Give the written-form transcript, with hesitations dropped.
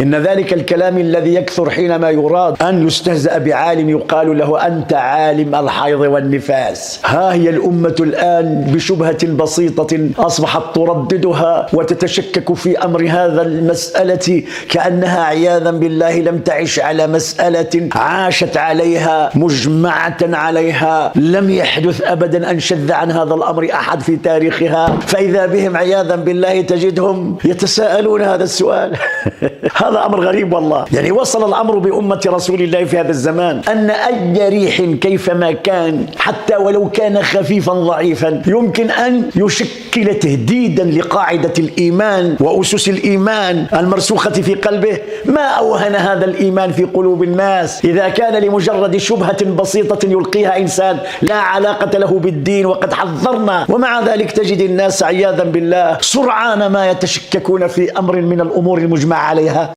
إن ذلك الكلام الذي يكثر حينما يراد أن يستهزأ بعالم يقال له أنت عالم الحيض والنفاس. ها هي الأمة الآن بشبهة بسيطة أصبحت ترددها وتتشكك في أمر هذا المسألة كأنها عياذا بالله لم تعش على مسألة عاشت عليها مجمعة عليها، لم يحدث أبدا أن شذ عن هذا الأمر أحد في تاريخها، فإذا بهم عياذا بالله تجدهم يتساءلون هذا السؤال. هذا أمر غريب والله. يعني وصل الأمر بأمة رسول الله في هذا الزمان أن أي ريح كيفما كان حتى ولو كان خفيفا ضعيفا يمكن أن يشكل تهديدا لقاعدة الإيمان وأسس الإيمان المرسوخة في قلبه. ما أوهن هذا الإيمان في قلوب الناس إذا كان لمجرد شبهة بسيطة يلقيها إنسان لا علاقة له بالدين، وقد حذرنا، ومع ذلك تجد الناس عياذا بالله سرعان ما يتشككون في أمر من الأمور المجمع عليها.